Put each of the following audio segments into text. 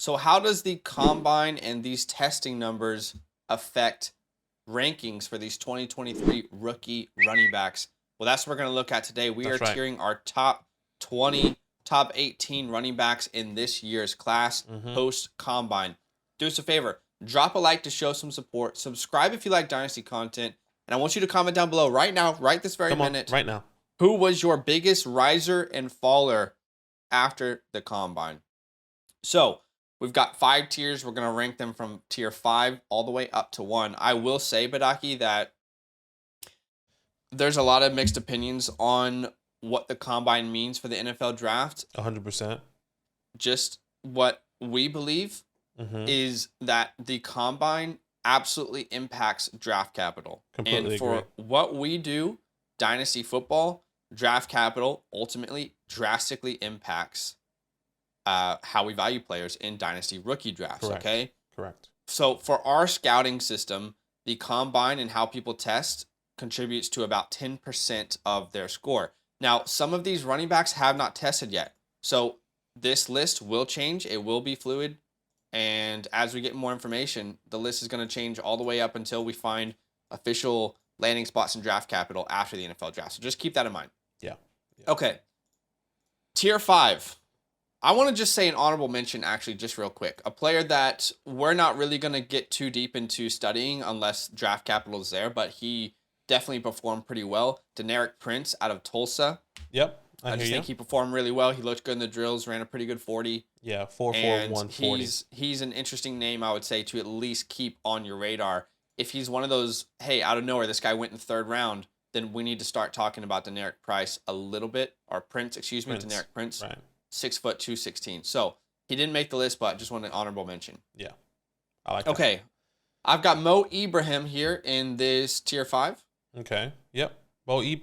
So how does the combine and these testing numbers affect rankings for these 2023 rookie running backs? Well, that's what we're going to look at today. We are That's right. tiering our top 20, top 18 running backs in this year's class post combine. Do us a favor, drop a like to show some support. Subscribe if you like Dynasty content. And I want you to comment down below right now, right this very minute. Right now. Who was your biggest riser and faller after the combine? So we've got 5 tiers. We're going to rank them from tier 5 all the way up to 1. I will say, Badaki, that there's a lot of mixed opinions on what the combine means for the NFL draft. 100%. Just what we believe is that the combine absolutely impacts draft capital. Completely and for agree. what we do, Dynasty football, draft capital ultimately drastically impacts how we value players in Dynasty rookie drafts. Correct. Okay. Correct. So for our scouting system, the combine and how people test contributes to about 10% of their score. Now, some of these running backs have not tested yet. So this list will change. It will be fluid. And as we get more information, the list is going to change all the way up until we find official landing spots in draft capital after the NFL draft. So just keep that in mind. Yeah. Okay. Tier 5. I want to just say an honorable mention, actually, just real quick. A player that we're not really going to get too deep into studying unless draft capital is there, but he definitely performed pretty well. Prince out of Tulsa. Yep. I just think he performed really well. He looked good in the drills, ran a pretty good 40. Yeah, 4.41 40. He's an interesting name, I would say, to at least keep on your radar. If he's one of those, hey, out of nowhere, this guy went in the 3rd round, then we need to start talking about Prince a little bit. Or Prince, excuse me, Prince. Right. 6 foot 216. So he didn't make the list, but just want an honorable mention. Yeah. I like that. Okay. I've got Mo Ibrahim here in this tier 5. Okay. Yep. Mo I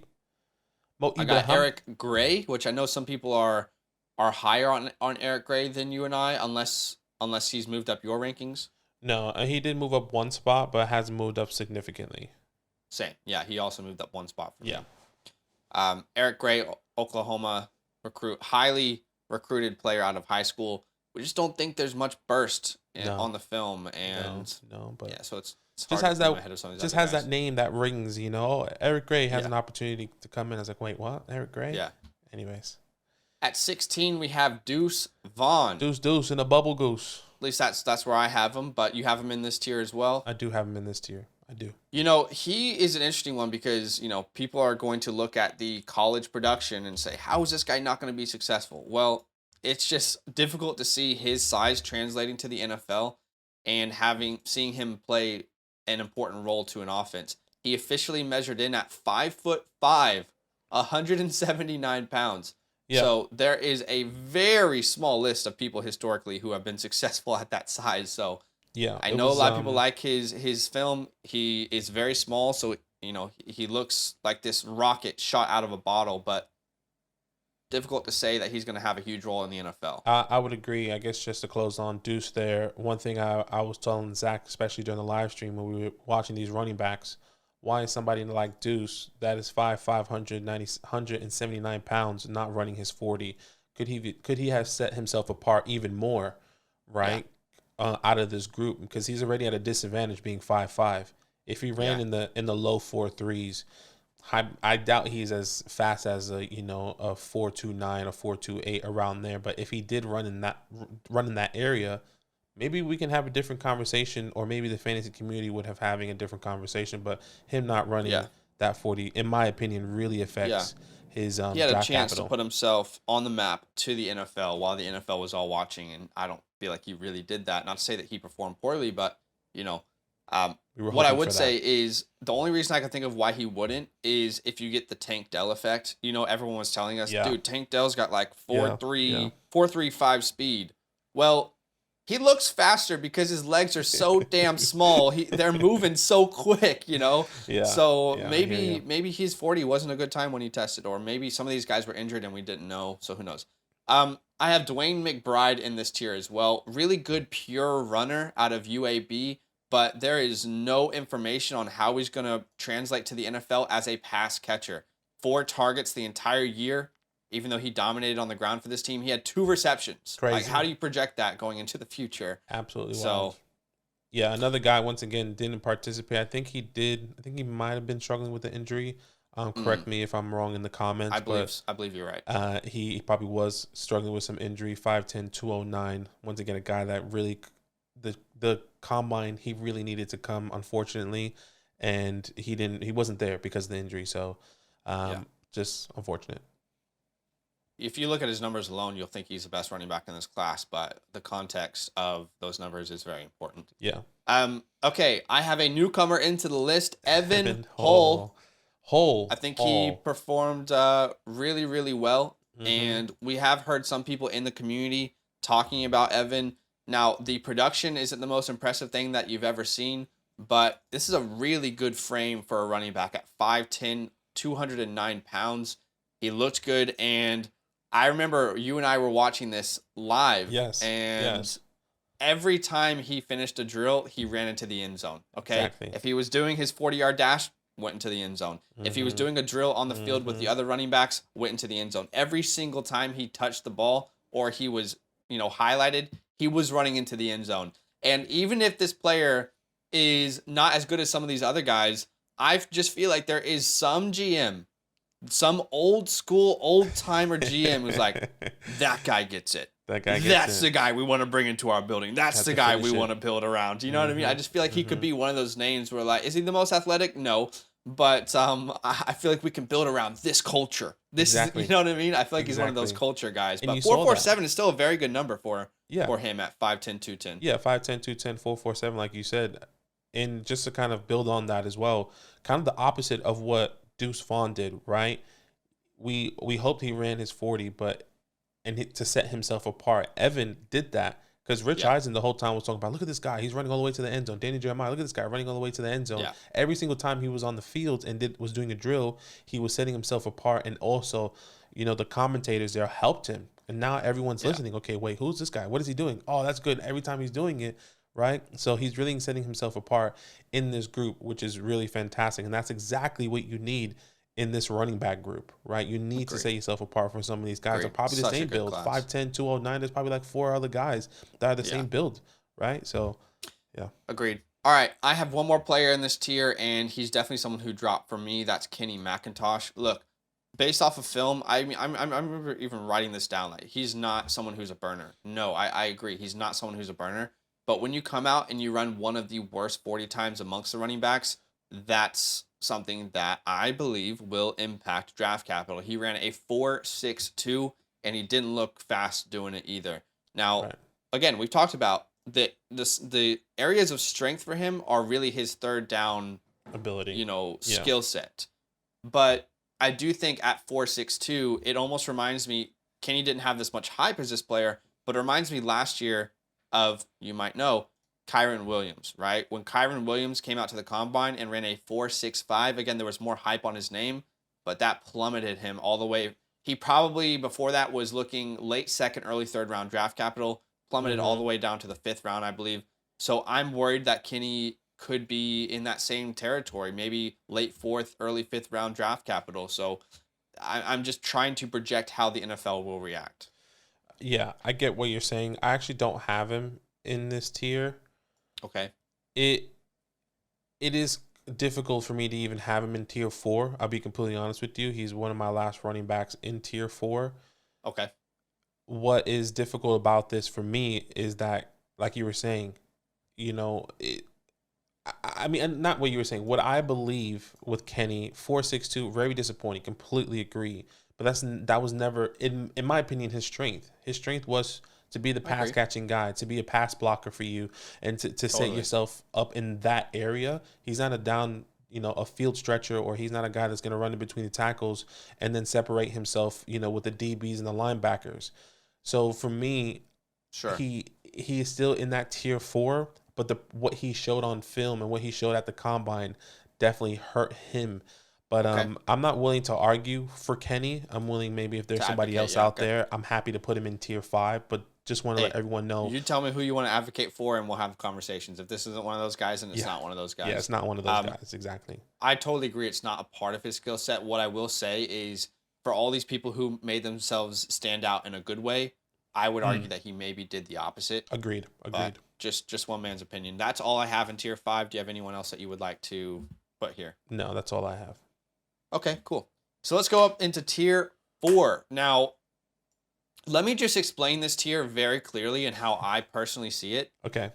Ibrahim. got Eric Gray, which I know some people are higher on Eric Gray than you and I, unless he's moved up your rankings. No, he did move up 1 spot, but hasn't moved up significantly. Same. Yeah, he also moved up 1 spot for me. Yeah. Eric Gray, Oklahoma recruit, highly recruited player out of high school. We just don't think there's much burst on the film, and but yeah, so it's just hard has to put him that ahead of some of these just other has guys. that name that rings, Eric Gray has an opportunity to come in. I was like, wait, what? Eric Gray? Yeah. Anyways. At 16, we have Deuce Vaughn. Deuce and a bubble goose. At least that's where I have him, but you have him in this tier as well. I do have him in this tier. I do. He is an interesting one because, people are going to look at the college production and say, how is this guy not going to be successful? Well, it's just difficult to see his size translating to the NFL and seeing him play an important role to an offense. He officially measured in at 5'5", 179 pounds. Yeah. So there is a very small list of people historically who have been successful at that size. So yeah, I know a lot of people like his film. He is very small, so he looks like this rocket shot out of a bottle, but difficult to say that he's going to have a huge role in the NFL. I would agree. I guess just to close on Deuce there, one thing I was telling Zach, especially during the live stream when we were watching these running backs, why is somebody like Deuce that is 5'5", 179 pounds not running his 40? Could he have set himself apart even more, right? Yeah. Out of this group, because he's already at a disadvantage being 5'5". If he ran in the low 4.3s, I doubt he's as fast as a 4.29 or 4.28 around there. But if he did run in that area, maybe we can have a different conversation, or maybe the fantasy community would have having a different conversation. But him not running that 40, in my opinion, really affects his he had a chance capital. to put himself on the map to the NFL while the NFL was all watching, and I don't feel like he really did that. Not to say that he performed poorly, but what I would say is the only reason I can think of why he wouldn't is if you get the Tank Dell effect. Everyone was telling us, dude, Tank Dell's got like 4.35 speed. Well, he looks faster because his legs are so damn small. They're moving so quick, Yeah. So maybe his 40 wasn't a good time when he tested, or maybe some of these guys were injured and we didn't know. So who knows? I have Dwayne McBride in this tier as well. Really good pure runner out of UAB, but there is no information on how he's going to translate to the NFL as a pass catcher. 4 targets the entire year. even though he dominated on the ground for this team, he had 2 receptions. Crazy. Like, how do you project that going into the future? Absolutely wild. So, yeah, another guy once again didn't participate. I think he might have been struggling with the injury. Correct me if I'm wrong in the comments. I believe you're right. He probably was struggling with some injury. 5'10", 209. Once again, a guy that really the combine he really needed to come, unfortunately, and he wasn't there because of the injury. So, just unfortunate. If you look at his numbers alone, you'll think he's the best running back in this class, but the context of those numbers is very important. Yeah. Okay, I have a newcomer into the list, Evan Hull. I think he performed really, really well, and we have heard some people in the community talking about Evan. Now, the production isn't the most impressive thing that you've ever seen, but this is a really good frame for a running back at 5'10", 209 pounds. He looked good, and I remember you and I were watching this live. Yes. And every time he finished a drill, he ran into the end zone. Okay. Exactly. If he was doing his 40-yard dash, went into the end zone. If he was doing a drill on the field with the other running backs, went into the end zone. Every single time he touched the ball or he was, highlighted, he was running into the end zone. And even if this player is not as good as some of these other guys, I just feel like there is some GM, some old school, old timer GM who's like, that guy gets it. That's the guy we want to bring into our building. That's the guy we want to build around. You know what I mean? I just feel like he could be one of those names where, like, is he the most athletic? No. But I feel like we can build around this culture. Exactly. You know what I mean? I feel like he's one of those culture guys. But 447 is still a very good number for him at 5'10", 210. Yeah, 5'10", 210, 447, like you said. And just to kind of build on that as well, kind of the opposite of what Deuce Vaughn did, right? We hoped he ran his 40, to set himself apart. Evan did that because Rich Eisen the whole time was talking about, look at this guy. He's running all the way to the end zone. Danny Jeremiah, look at this guy running all the way to the end zone. Yeah. Every single time he was on the field and was doing a drill, he was setting himself apart. And also, the commentators there helped him. And now everyone's listening. Okay, wait, who's this guy? What is he doing? Oh, that's good. Every time he's doing it, right? So he's really setting himself apart in this group, which is really fantastic. And that's exactly what you need in this running back group, right? You need to set yourself apart from some of these guys. Are probably the same build. 5'10", 209. There's probably like 4 other guys that are the same build, right? So, yeah. Agreed. All right, I have one more player in this tier, and he's definitely someone who dropped for me. That's Kenny McIntosh. Look, based off of film, I remember even writing this down. Like, he's not someone who's a burner. No, I agree. He's not someone who's a burner. But when you come out and you run one of the worst 40 times amongst the running backs, that's something that I believe will impact draft capital. He ran a 4.62, and he didn't look fast doing it either. Now, again, we've talked about the areas of strength for him are really his third down ability, skill set. But I do think at 4.62, it almost reminds me, Kenny didn't have this much hype as this player, but it reminds me last year of, you might know, Kyron Williams, right? When Kyron Williams came out to the combine and ran a 4.65, again, there was more hype on his name, but that plummeted him all the way. He probably, before that, was looking late second, early third round draft capital, plummeted all the way down to the 5th round, I believe. So I'm worried that Kenny could be in that same territory, maybe late 4th, early 5th round draft capital. So I'm just trying to project how the NFL will react. Yeah, I get what you're saying. I actually don't have him in this tier. Okay. It is difficult for me to even have him in tier 4. I'll be completely honest with you. He's one of my last running backs in tier 4. Okay. What is difficult about this for me is that, like you were saying, I mean, not what you were saying. What I believe with Kenny, 4.62, very disappointing. Completely agree. But that was never, in my opinion, his strength. His strength was to be the pass catching guy, to be a pass blocker for you, and to set yourself up in that area. He's not a field stretcher, or he's not a guy that's going to run in between the tackles and then separate himself, with the DBs and the linebackers. So for me, he is still in that tier 4, but what he showed on film and what he showed at the combine definitely hurt him. But I'm not willing to argue for Kenny. I'm willing, maybe if there's somebody else out there, I'm happy to put him in tier 5. But just want to let everyone know. You tell me who you want to advocate for, and we'll have conversations. If this isn't one of those guys, then it's not one of those guys. Yeah, it's not one of those guys. Exactly. I totally agree. It's not a part of his skill set. What I will say is for all these people who made themselves stand out in a good way, I would argue that he maybe did the opposite. Agreed. But just one man's opinion. That's all I have in tier 5. Do you have anyone else that you would like to put here? No, that's all I have. Okay, cool. So let's go up into tier 4. Now, let me just explain this tier very clearly and how I personally see it. Okay.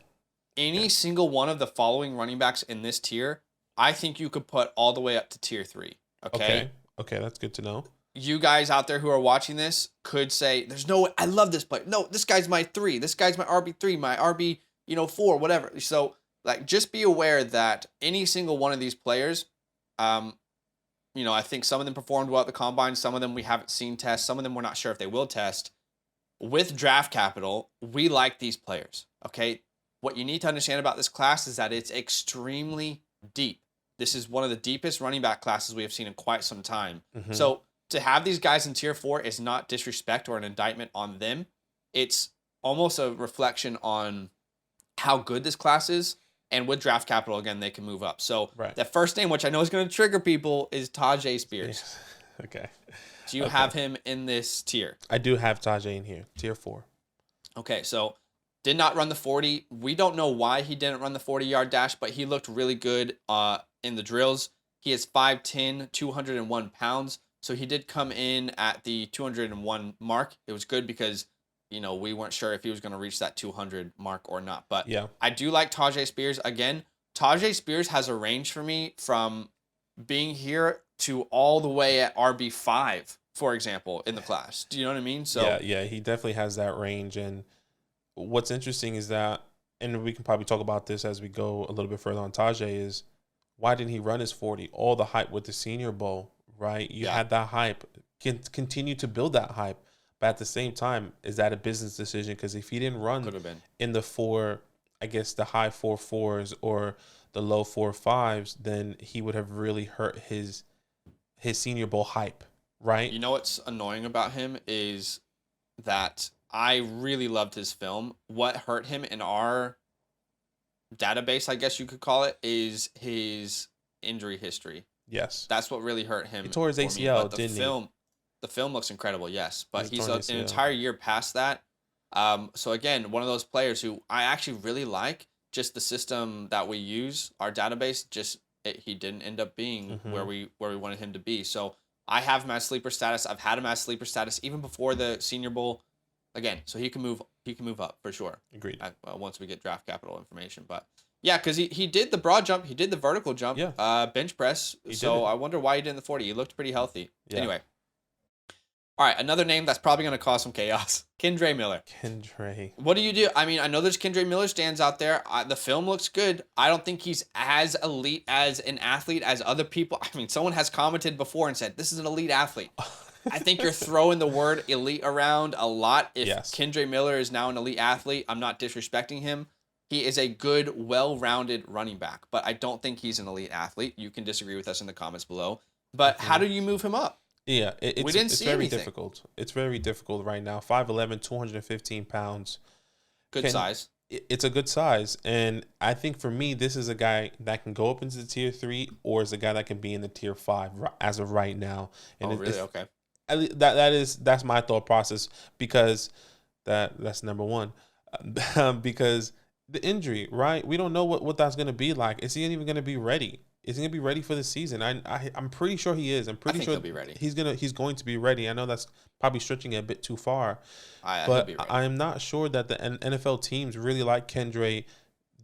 Any single one of the following running backs in this tier, I think you could put all the way up to tier 3. Okay? Okay, that's good to know. You guys out there who are watching this could say, there's no way, I love this player. No, this guy's my 3. This guy's my RB3, my RB, 4, whatever. So, like, just be aware that any single one of these players, I think some of them performed well at the combine. Some of them we haven't seen test. Some of them we're not sure if they will test. With draft capital, we like these players, okay? What you need to understand about this class is that it's extremely deep. This is one of the deepest running back classes we have seen in quite some time. Mm-hmm. So to have these guys in tier 4 is not disrespect or an indictment on them. It's almost a reflection on how good this class is. And with draft capital, again, they can move up. So the first name, which I know is going to trigger people, is Tajay Spears. Yeah. Okay. Do you have him in this tier? I do have Tajay in here, tier 4. Okay, so did not run the 40. We don't know why he didn't run the 40-yard dash, but he looked really good in the drills. He is 5'10", 201 pounds. So he did come in at the 201 mark. It was good because, we weren't sure if he was going to reach that 200 mark or not. But yeah, I do like Tajay Spears. Again, Tajay Spears has a range for me from being here to all the way at RB5, for example, in the class. Do you know what I mean? So yeah, he definitely has that range. And what's interesting is that, and we can probably talk about this as we go a little bit further on Tajay, is why didn't he run his 40? All the hype with the Senior Bowl, right? You had that hype. Continue to build that hype. But at the same time, is that a business decision? Because if he didn't run in the 4, I guess the high 4.4s or the low 4.5s, then he would have really hurt his Senior Bowl hype, right? You know what's annoying about him is that I really loved his film. What hurt him in our database, I guess you could call it, is his injury history. Yes. That's what really hurt him. He tore his ACL, didn't he? The film looks incredible, yes. But he's an entire year past that. So again, one of those players who I actually really like, just the system that we use, our database, he didn't end up being where we wanted him to be. So I have him as sleeper status. I've had him as sleeper status even before the Senior Bowl. Again, so he can move up for sure. Agreed. Once we get draft capital information, but yeah, because he did the broad jump, he did the vertical jump, bench press. So I wonder why he did the 40. He looked pretty healthy. Yeah. Anyway. All right, another name that's probably going to cause some chaos. Kendre Miller. Kendre. What do you do? I mean, I know there's Kendre Miller stands out there. The film looks good. I don't think he's as elite as an athlete as other people. I mean, someone has commented before and said, this is an elite athlete. I think you're throwing the word elite around a lot. If Kendre Miller is now an elite athlete, I'm not disrespecting him. He is a good, well-rounded running back, but I don't think he's an elite athlete. You can disagree with us in the comments below. But how do you move him up? Yeah, it's very difficult. It's very difficult right now. 5'11", 215 pounds. Good size. It's a good size. And I think for me, this is a guy that can go up into the tier 3 or is a guy that can be in the tier 5 as of right now. And really? Okay. That's my thought process because that's number one. Because the injury, right? We don't know what that's going to be like. Is he even going to be ready? Is he gonna be ready for the season? I'm pretty sure he is. I'm pretty sure he'll be ready. He's going to be ready. I know that's probably stretching it a bit too far, but I'm not sure that the NFL teams really like Kendre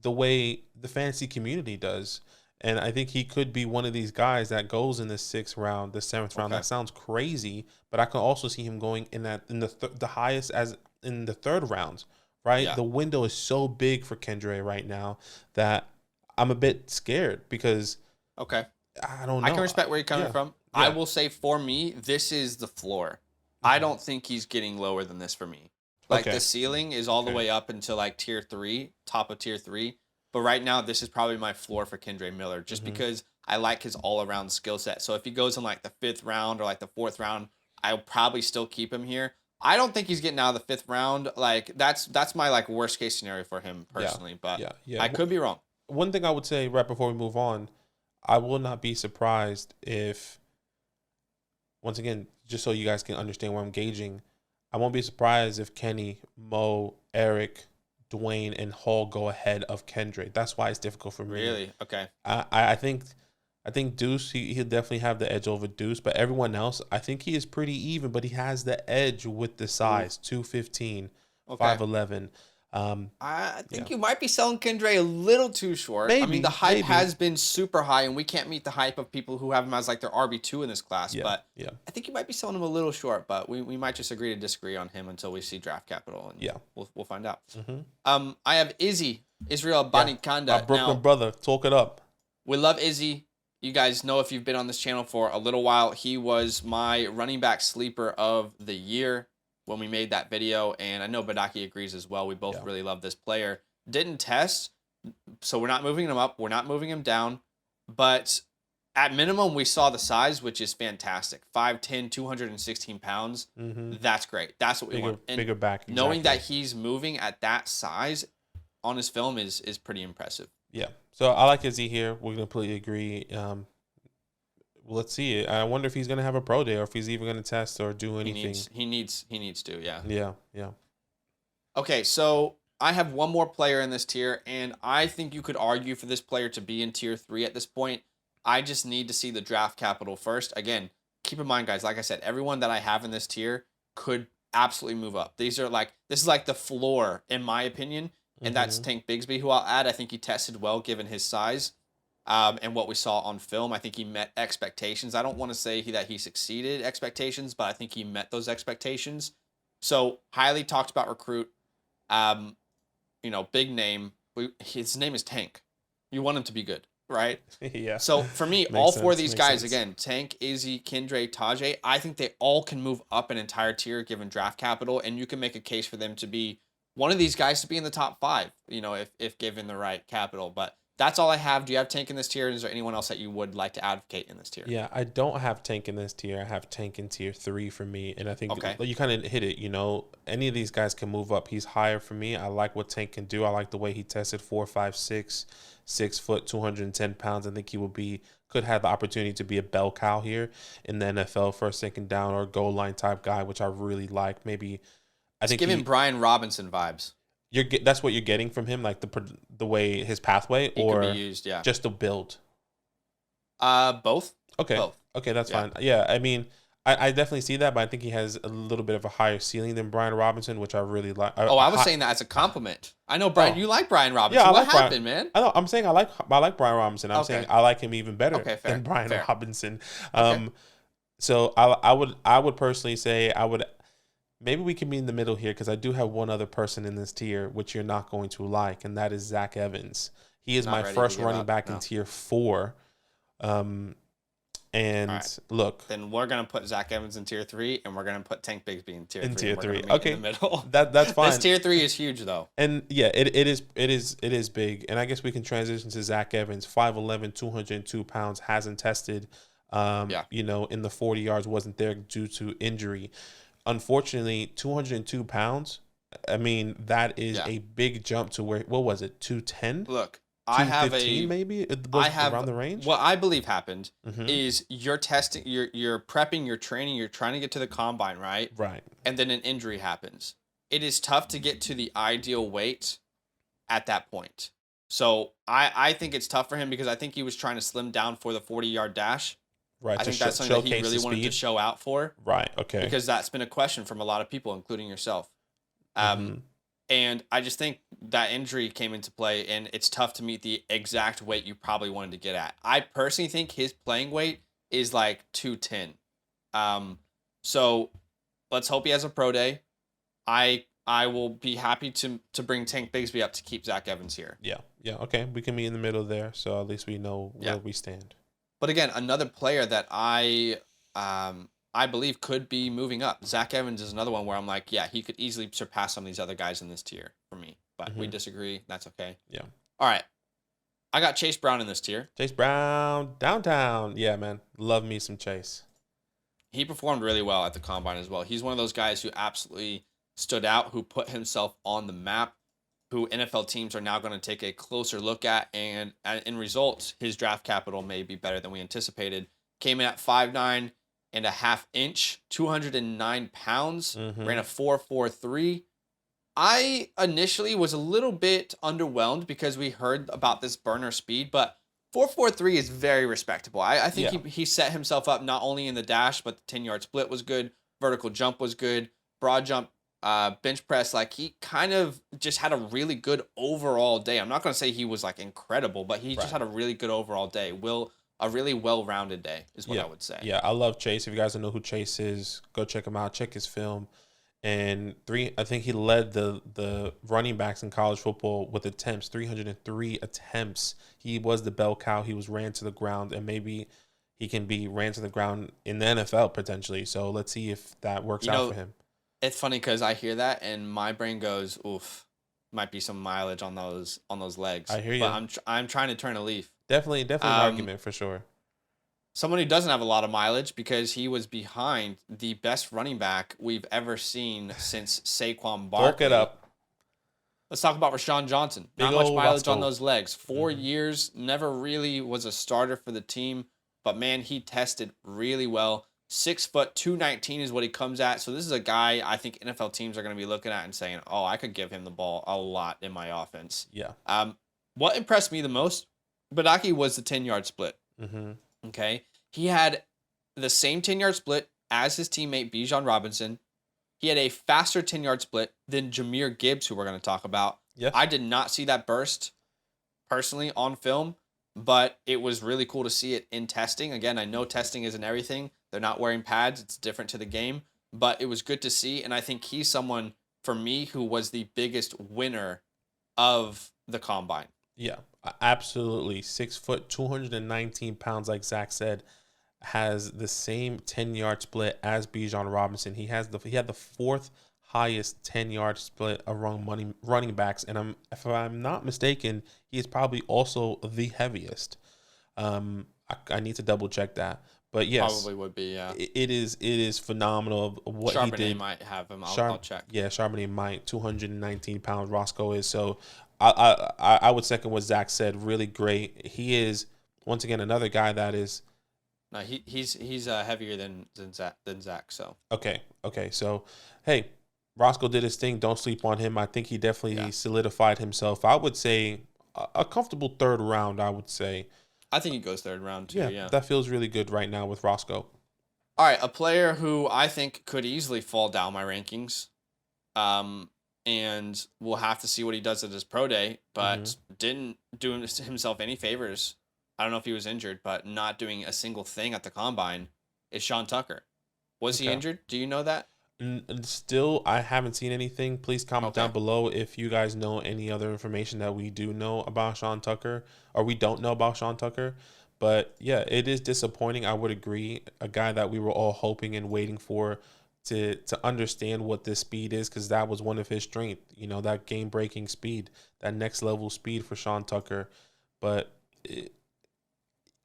the way the fantasy community does. And I think he could be one of these guys that goes in the 6th round, the 7th round. That sounds crazy, but I can also see him going in the highest as in the 3rd round. Right, the window is so big for Kendre right now that I'm a bit scared because. Okay. I don't know. I can respect where you're coming from. Yeah. I will say for me, this is the floor. I don't think he's getting lower than this for me. Like the ceiling is all the way up until like tier 3, top of tier 3. But right now, this is probably my floor for Kendre Miller just because I like his all-around skill set. So if he goes in like the 5th round or like the 4th round, I'll probably still keep him here. I don't think he's getting out of the 5th round. Like that's my like worst case scenario for him personally. But I could be wrong. One thing I would say right before we move on, I will not be surprised if, once again, just so you guys can understand where I'm gauging, I won't be surprised if Kenny, Mo, Eric, Dwayne, and Hall go ahead of Kendrick. That's why it's difficult for me. Really? Okay. I think Deuce, he'll definitely have the edge over Deuce, but everyone else, I think he is pretty even, but he has the edge with the size, 215, Okay. 5'11". I think you might be selling Kendra a little too short. I mean, the hype has been super high, and we can't meet the hype of people who have him as like their RB2 in this class. But I think you might be selling him a little short. But we might just agree to disagree on him until we see draft capital, and we'll find out. I have Israel Banikanda. My Brooklyn brother, talk it up. We love Izzy. You guys know if you've been on this channel for a little while, he was my running back sleeper of the year when we made that video, and I know Badaki agrees as well. We both really love this player. Didn't test, so we're not moving him up. We're not moving him down. But at minimum, we saw the size, which is fantastic. 5'10", 216 pounds. That's great. That's what we want. And bigger back. Exactly. Knowing that he's moving at that size on his film is pretty impressive. Yeah. So I like Izzy here. We completely agree. Let's see. I wonder if he's going to have a pro day or if he's even going to test or do anything. He needs to, yeah. Yeah. Okay, so I have one more player in this tier, and I think you could argue for this player to be in tier 3 at this point. I just need to see the draft capital first. Again, keep in mind, guys, like I said, everyone that I have in this tier could absolutely move up. This is like the floor, in my opinion, and that's Tank Bigsby, who I'll add. I think he tested well given his size. And what we saw on film, I think he met expectations. I don't want to say that he succeeded expectations, but I think he met those expectations. So highly talked about recruit, big name. His name is Tank. You want him to be good, right? Yeah. So for me, all four of these guys, again, Tank, Izzy, Kendre, Tajay, I think they all can move up an entire tier given draft capital, and you can make a case for them to be one of these guys to be in the top 5, if given the right capital. But that's all I have. Do you have Tank in this tier? Is there anyone else that you would like to advocate in this tier? Yeah, I don't have Tank in this tier. I have Tank in tier 3 for me. And I think you kind of hit it, any of these guys can move up. He's higher for me. I like what Tank can do. I like the way he tested 4'5'6", 6 foot, 210 pounds. I think he could have the opportunity to be a bell cow here in the NFL, first, second down, or goal line type guy, which I really like. Maybe I think giving Brian Robinson vibes. That's what you're getting from him, like the way his pathway, or could be used, just the build. Both. Okay. Both. Okay, that's fine. Yeah, I mean, I definitely see that, but I think he has a little bit of a higher ceiling than Brian Robinson, which I really like. I was saying that as a compliment. I know Brian. You like Brian Robinson. Yeah, what happened, man? I know. I'm saying I like Brian Robinson. I'm saying I like him even better than Brian Robinson. So I would personally say maybe we can be in the middle here, because I do have one other person in this tier which you're not going to like, and that is Zach Evans. He is my first running back in tier 4. Look, then we're gonna put Zach Evans in tier 3, and we're gonna put Tank Bigsby in tier 3. Tier 3, okay. In the middle. That's fine. This tier 3 is huge, though. And yeah, it is big. And I guess we can transition to Zach Evans, 5'11", 202 pounds, hasn't tested. In the 40 yards, wasn't there due to injury. Unfortunately, 202 pounds. I mean, that is a big jump to what was it? 210. Look. I have maybe it was around the range. What I believe happened is you're testing, you're prepping, you're training, you're trying to get to the combine, right? Right. And then an injury happens. It is tough to get to the ideal weight at that point. So I think it's tough for him, because I think he was trying to slim down for the 40-yard dash. Right. I think that's something that he really wanted to show out for. Right. Okay. Because that's been a question from a lot of people, including yourself. And I just think that injury came into play, and it's tough to meet the exact weight you probably wanted to get at. I personally think his playing weight is like 210. So let's hope he has a pro day. I will be happy to bring Tank Bigsby up to keep Zach Evans here. Yeah. Okay, we can be in the middle there, so at least we know where we stand. But again, another player that I believe could be moving up. Zach Evans is another one where I'm like, he could easily surpass some of these other guys in this tier for me. But we disagree. That's okay. Yeah. All right. I got Chase Brown in this tier. Chase Brown, downtown. Yeah, man. Love me some Chase. He performed really well at the combine as well. He's one of those guys who absolutely stood out, who put himself on the map, who NFL teams are now going to take a closer look at. And in result, his draft capital may be better than we anticipated. Came in at 5'9", and a half inch, 209 pounds, ran a 4.43. I initially was a little bit underwhelmed because we heard about this burner speed, but 4.43 is very respectable. I think he set himself up not only in the dash, but the 10-yard split was good. Vertical jump was good. Broad jump, bench press, like he kind of just had a really good overall day. I'm not going to say he was like incredible, but he just had a really good overall day. A really well-rounded day is what I would say. Yeah, I love Chase. If you guys don't know who Chase is, go check him out. Check his film. And I think he led the running backs in college football with attempts, 303 attempts. He was the bell cow. He was ran to the ground, and maybe he can be ran to the ground in the NFL potentially. So let's see if that works out for him. It's funny because I hear that and my brain goes, "Oof, might be some mileage on those legs." I hear you. But I'm trying to turn a leaf. Definitely an argument for sure. Someone who doesn't have a lot of mileage because he was behind the best running back we've ever seen since Saquon Barkley. Bulk it up. Let's talk about Rashawn Johnson. Not much mileage on those legs. 4 years, never really was a starter for the team, but man, he tested really well. 6 foot 219 is what he comes at. So this is a guy I think NFL teams are going to be looking at and saying, "Oh, I could give him the ball a lot in my offense." Yeah. What impressed me the most, Badaki, was the 10-yard split. Okay. He had the same 10-yard split as his teammate Bijan Robinson. He had a faster 10-yard split than Jahmyr Gibbs, who we're going to talk about. Yes. I did not see that burst personally on film, but it was really cool to see it in testing. Again, I know testing isn't everything. They're not wearing pads. It's different to the game, but it was good to see. And I think he's someone, for me, who was the biggest winner of the combine. Yeah, absolutely. 6 foot, 219 pounds, like Zach said, has the same 10-yard split as Bijan Robinson. He had the fourth highest 10-yard split among running backs, and if I'm not mistaken, he is probably also the heaviest. I need to double check that, but yes, probably would be. Yeah, it is phenomenal of what Charbonnet he did. Might have him. I'll check. Yeah, Charbonnet might. 219 pounds. Roscoe is so. I would second what Zach said. Really great. He is once again another guy that is. No, he's heavier than Zach. So okay. So hey, Roscoe did his thing. Don't sleep on him. I think he definitely solidified himself. I would say a comfortable third round. I would say. I think he goes third round too. Yeah, that feels really good right now with Roscoe. All right, a player who I think could easily fall down my rankings. And we'll have to see what he does at his pro day, but didn't do himself any favors. I don't know if he was injured, but not doing a single thing at the combine is Sean Tucker. Was he injured? Do you know that? Still, I haven't seen anything. Please comment down below if you guys know any other information that we do know about Sean Tucker or we don't know about Sean Tucker. But yeah, it is disappointing. I would agree. A guy that we were all hoping and waiting for to understand what this speed is, because that was one of his strengths, that game-breaking speed, that next-level speed for Sean Tucker. But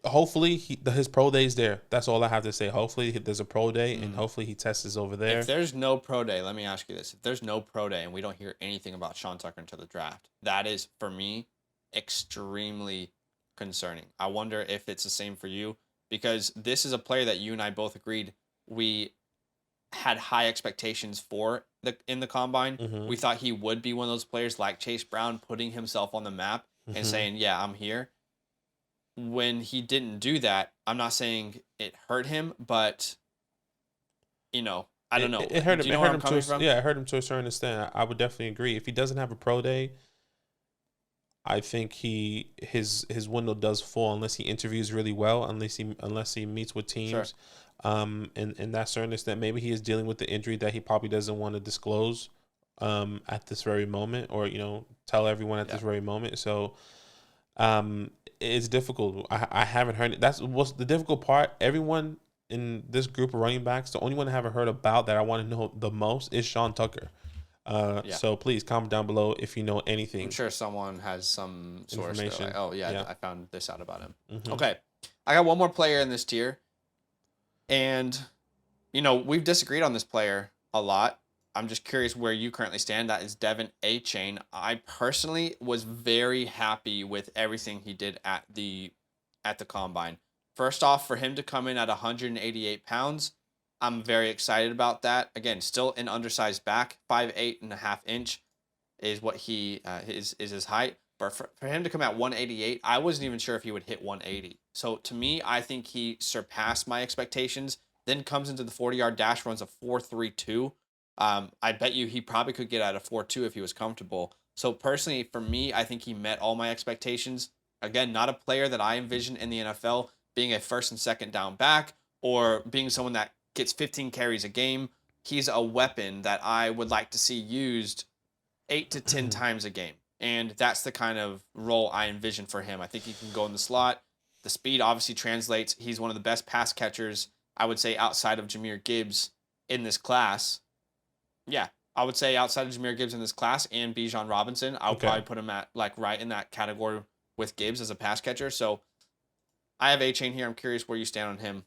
hopefully his pro day is there. That's all I have to say. Hopefully there's a pro day, and hopefully he tests over there. If there's no pro day, let me ask you this. If there's no pro day and we don't hear anything about Sean Tucker until the draft, that is, for me, extremely concerning. I wonder if it's the same for you, because this is a player that you and I both agreed we had high expectations for in the combine. We thought he would be one of those players like Chase Brown, putting himself on the map and saying, "Yeah, I'm here." When he didn't do that, I'm not saying it hurt him, but I don't know. It hurt him. Do you know where I'm coming from? Yeah, it hurt him to a certain extent. I would definitely agree. If he doesn't have a pro day, I think his window does fall unless he interviews really well, unless he meets with teams. Sure. And that certain extent, maybe he is dealing with the injury that he probably doesn't want to disclose at this very moment, or tell everyone at this very moment. So it's difficult. I haven't heard it. That's what's the difficult part. Everyone in this group of running backs, the only one I haven't heard about that I want to know the most is Sean Tucker. So please comment down below if you know anything. I'm sure someone has some source. Information. Like, oh yeah, I found this out about him. Okay, I got one more player in this tier. And, we've disagreed on this player a lot. I'm just curious where you currently stand. That is Devin A-Chain. I personally was very happy with everything he did at the combine. First off, for him to come in at 188 pounds, I'm very excited about that. Again, still an undersized back, 5'8.5" is what he is his height. But for him to come at 188, I wasn't even sure if he would hit 180. So to me, I think he surpassed my expectations. Then comes into the 40-yard dash, runs a 4.32. I bet you he probably could get at a 4.2 if he was comfortable. So personally, for me, I think he met all my expectations. Again, not a player that I envision in the NFL being a first and second down back or being someone that gets 15 carries a game. He's a weapon that I would like to see used 8 to 10 times a game. And that's the kind of role I envision for him. I think he can go in the slot. The speed obviously translates. He's one of the best pass catchers, I would say, outside of Jahmyr Gibbs in this class. Yeah, I would say outside of Jahmyr Gibbs in this class and Bijan Robinson, I would probably put him at like right in that category with Gibbs as a pass catcher. So I have A-Chain here. I'm curious where you stand on him.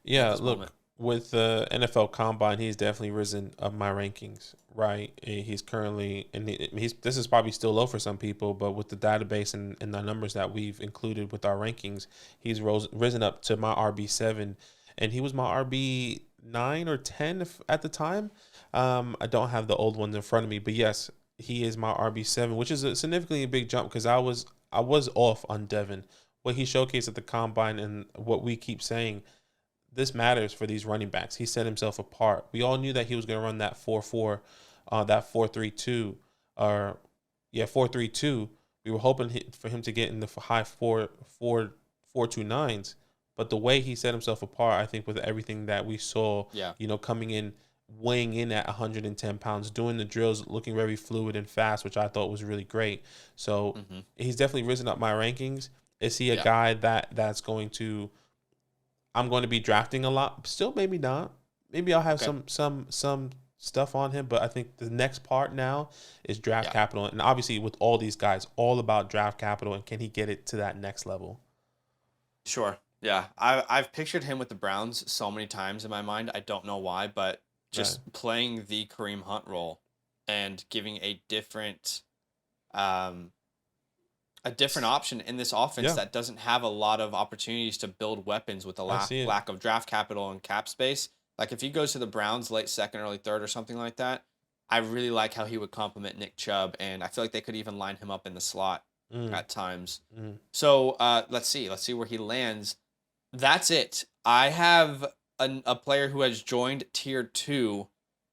Yeah, look, with the NFL Combine, he's definitely risen up my rankings, right? He's currently, and this is probably still low for some people, but with the database and the numbers that we've included with our rankings, he's risen up to my RB7, and he was my RB9 or 10 at the time. I don't have the old ones in front of me, but yes, he is my RB7, which is a significantly big jump because I was off on Devin. What he showcased at the Combine and what we keep saying, this matters for these running backs. He set himself apart. We all knew that he was going to run that 4.4, that 4.32, 4.32. We were hoping for him to get in the high 4.29s. But the way he set himself apart, I think, with everything that we saw, coming in, weighing in at 110 pounds, doing the drills, looking very fluid and fast, which I thought was really great. So he's definitely risen up my rankings. Is he a guy that's going to? I'm going to be drafting a lot. Still, maybe not. Maybe I'll have some stuff on him. But I think the next part now is draft capital, and obviously with all these guys, all about draft capital and can he get it to that next level? Sure. Yeah, I've pictured him with the Browns so many times in my mind. I don't know why, but just playing the Kareem Hunt role and giving a different option in this offense that doesn't have a lot of opportunities to build weapons with a lack of draft capital and cap space. Like if he goes to the Browns late second, early third or something like that, I really like how he would complement Nick Chubb, and I feel like they could even line him up in the slot at times. So let's see where he lands. That's it. I have a player who has joined tier 2.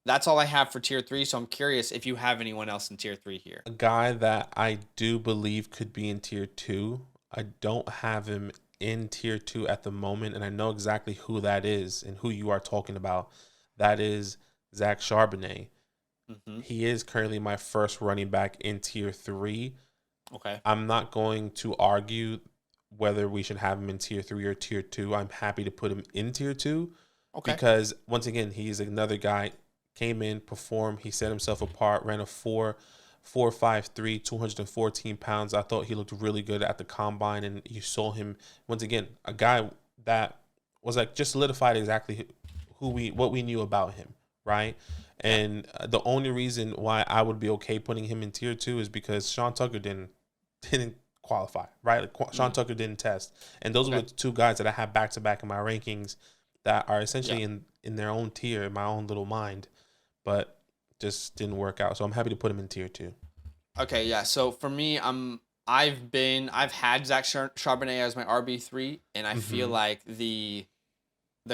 That's all I have for tier 3, so I'm curious if you have anyone else in tier 3 here. A guy that I do believe could be in tier 2. I don't have him in tier 2 at the moment, and I know exactly who that is and who you are talking about. That is Zach Charbonnet. He is currently my first running back in tier 3. Okay. I'm not going to argue whether we should have him in tier 3 or tier 2. I'm happy to put him in tier 2 because, once again, he's another guy. Came in, performed. He set himself apart, ran a 4.53, 214 pounds. I thought he looked really good at the Combine, and you saw him, once again, a guy that was like just solidified exactly what we knew about him, right? And the only reason why I would be okay putting him in tier 2 is because Sean Tucker didn't qualify, right? Like, Sean Tucker didn't test. And those were the two guys that I have back-to-back in my rankings that are essentially in their own tier, in my own little mind. But just didn't work out. So I'm happy to put him in tier 2. Okay, yeah. So for me, I've had Zach Charbonnet as my RB3, and I feel like the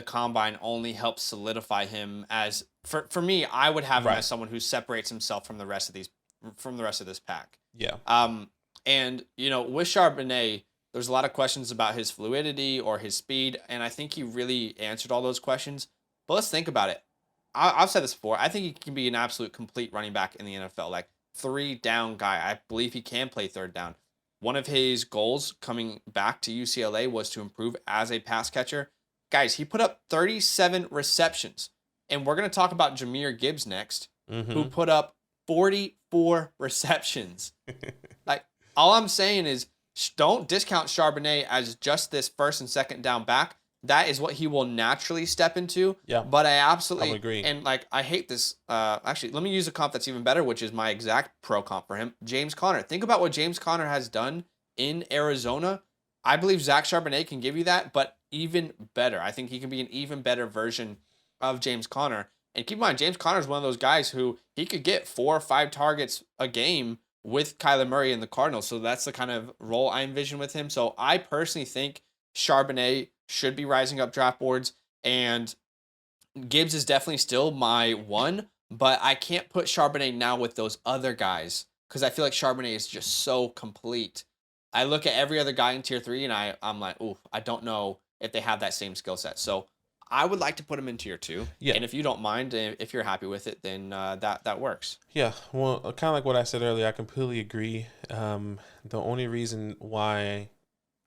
Combine only helps solidify him as for me. I would have him as someone who separates himself from the rest of this pack. Yeah. And with Charbonnet, there's a lot of questions about his fluidity or his speed, and I think he really answered all those questions. But let's think about it. I've said this before. I think he can be an absolute complete running back in the NFL, like 3-down guy. I believe he can play third down. One of his goals coming back to UCLA was to improve as a pass catcher. Guys, he put up 37 receptions. And we're going to talk about Jahmyr Gibbs next, who put up 44 receptions. Like, all I'm saying is don't discount Charbonnet as just this first and second down back. That is what he will naturally step into. Yeah. But I absolutely agree. And like I hate this. Actually, let me use a comp that's even better, which is my exact pro comp for him. James Conner. Think about what James Conner has done in Arizona. I believe Zach Charbonnet can give you that, but even better. I think he can be an even better version of James Conner. And keep in mind, James Conner is one of those guys who he could get 4 or 5 targets a game with Kyler Murray and the Cardinals. So that's the kind of role I envision with him. So I personally think Charbonnet should be rising up draft boards, and Gibbs is definitely still my one, but I can't put Charbonnet now with those other guys because I feel like Charbonnet is just so complete. I look at every other guy in tier 3 and I'm like, ooh, I don't know if they have that same skill set. So I would like to put him in tier 2. Yeah. And if you don't mind, if you're happy with it, then that works. Yeah. Well, kind of like what I said earlier, I completely agree. The only reason why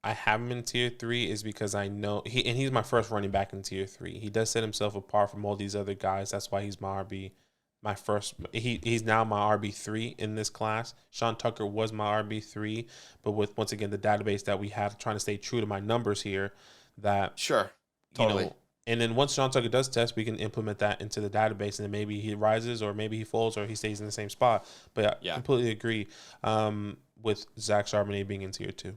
I have him in tier 3 is because I know he's my first running back in tier 3. He does set himself apart from all these other guys. That's why he's my RB. He's now my RB3 in this class. Sean Tucker was my RB3, but with, once again, the database that we have, trying to stay true to my numbers here, that sure, totally. You know, and then once Sean Tucker does test, we can implement that into the database, and then maybe he rises, or maybe he falls, or he stays in the same spot. But I completely agree with Zach Charbonnet being in tier 2.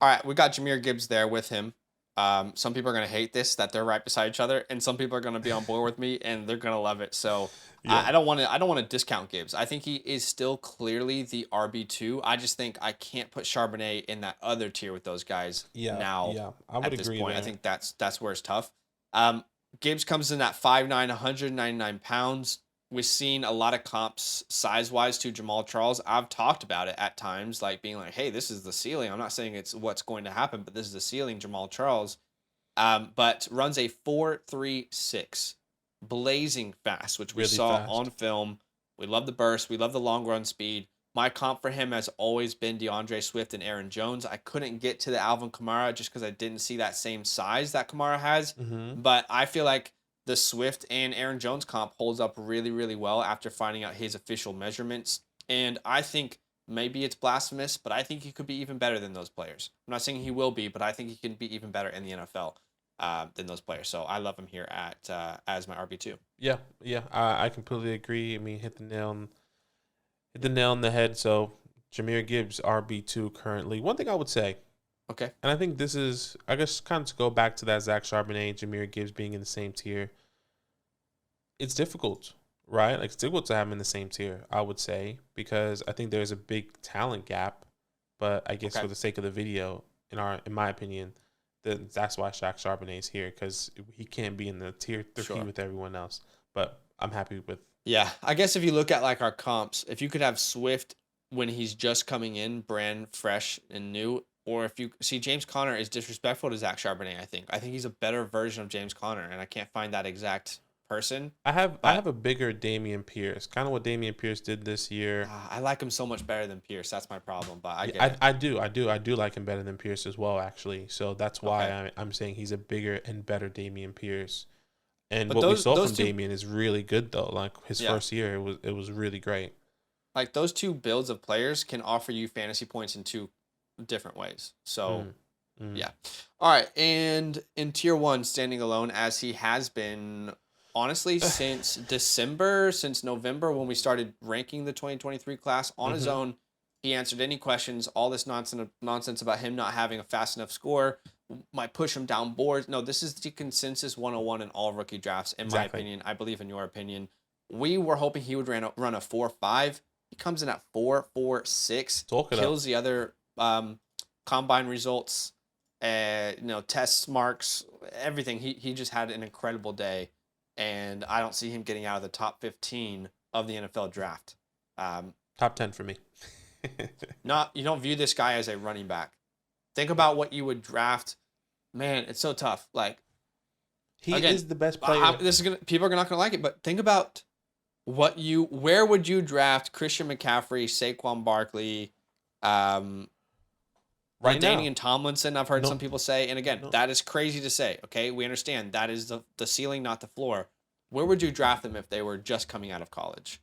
All right, we got Jahmyr Gibbs there with him. Some people are going to hate this, that they're right beside each other, and some people are going to be on board with me, and they're going to love it. So I don't want to discount Gibbs. I think he is still clearly the RB2. I just think I can't put Charbonnet in that other tier with those guys now. Yeah, I would at this agree point. there. I think that's where it's tough. Gibbs comes in at 5'9", 199 pounds. We've seen a lot of comps size-wise to Jamal Charles. I've talked about it at times, like being like, hey, this is the ceiling. I'm not saying it's what's going to happen, but this is the ceiling, Jamal Charles. But runs a 4.36, blazing fast, which we Really saw fast. on film. We love the burst. We love the long run speed. My comp for him has always been DeAndre Swift and Aaron Jones. I couldn't get to the Alvin Kamara just because I didn't see that same size that Kamara has. Mm-hmm. But I feel like the Swift and Aaron Jones comp holds up really, really well after finding out his official measurements. And I think maybe it's blasphemous, but I think he could be even better than those players. I'm not saying he will be, but I think he can be even better in the NFL than those players. So I love him here at as my RB2. Yeah, I completely agree. I mean, hit the nail on the head. So Jahmyr Gibbs, RB2 currently. One thing I would say, okay, and I think this is, I guess, kind of to go back to that Zach Charbonnet, Jahmyr Gibbs being in the same tier. It's difficult, right? Like, it's difficult to have him in the same tier, I would say, because I think there's a big talent gap. But I guess for the sake of the video, in my opinion, that's why Zach Charbonnet is here, because he can't be in the tier 3 with everyone else. But I'm happy with. Yeah, I guess if you look at like our comps, if you could have Swift when he's just coming in, brand fresh and new, or if you see James Conner is disrespectful to Zach Charbonnet, I think he's a better version of James Conner, and I can't find that exact person. I have a bigger Dameon Pierce, kind of what Dameon Pierce did this year. I like him so much better than Pierce. That's my problem. But I do like him better than Pierce as well, actually. So that's why I'm saying he's a bigger and better Dameon Pierce. And what we saw from Dameon is really good though. Like his first year, it was really great. Like those two builds of players can offer you fantasy points in two different ways. So yeah. All right, and in tier 1, standing alone as he has been. Honestly, since November, when we started ranking the 2023 class on his own, he answered any questions. All this nonsense about him not having a fast enough score might push him down boards. No, this is the consensus 101 in all rookie drafts, in my opinion. I believe in your opinion. We were hoping he would run a 4.5. He comes in at 4.46. Kills the other combine results, tests, marks, everything. He just had an incredible day. And I don't see him getting out of the top 15 of the NFL draft. Top 10 for me. You don't view this guy as a running back. Think about what you would draft. Man, it's so tough. Like he is the best player. People are not gonna like it, but think about where would you draft Christian McCaffrey, Saquon Barkley, LaDainian Tomlinson, I've heard some people say. And again, that is crazy to say. Okay, we understand that is the ceiling, not the floor. Where would you draft them if they were just coming out of college?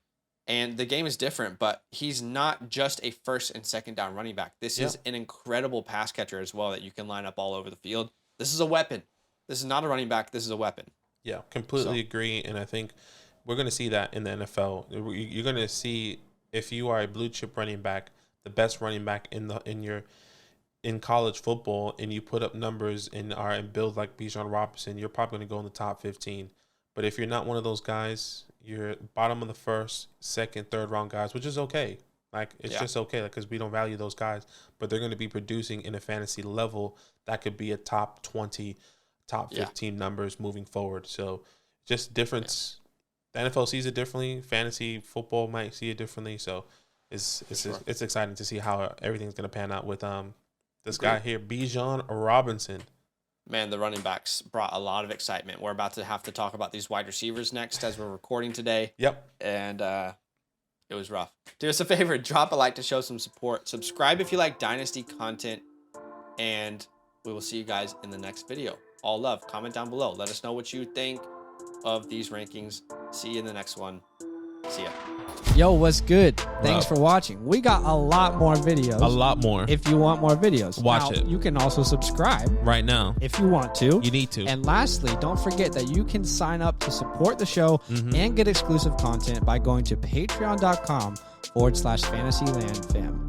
And the game is different, but he's not just a first and second down running back. This is an incredible pass catcher as well that you can line up all over the field. This is a weapon. This is not a running back. This is a weapon. Yeah, completely agree. And I think we're going to see that in the NFL. You're going to see, if you are a blue chip running back, the best running back in college football, and you put up numbers and build like Bijan Robinson, you're probably going to go in the top 15. But if you're not one of those guys, you're bottom of the first, second, third round guys, which is okay. Like, it's just okay because we don't value those guys. But they're going to be producing in a fantasy level that could be a top 20, top 15 numbers moving forward. So just difference. The NFL sees it differently. Fantasy football might see it differently. So it's exciting to see how everything's going to pan out with this guy here, Bijan Robinson. Man, the running backs brought a lot of excitement. We're about to have to talk about these wide receivers next as we're recording today. Yep. And it was rough. Do us a favor, drop a like to show some support. Subscribe if you like Dynasty content. And we will see you guys in the next video. All love. Comment down below. Let us know what you think of these rankings. See you in the next one. See ya. Yo, what's good? Thanks for watching. We got a lot more videos. A lot more. If you want more videos. Watch it. You can also subscribe. Right now. If you want to. You need to. And lastly, don't forget that you can sign up to support the show and get exclusive content by going to patreon.com/FantasyLand fam.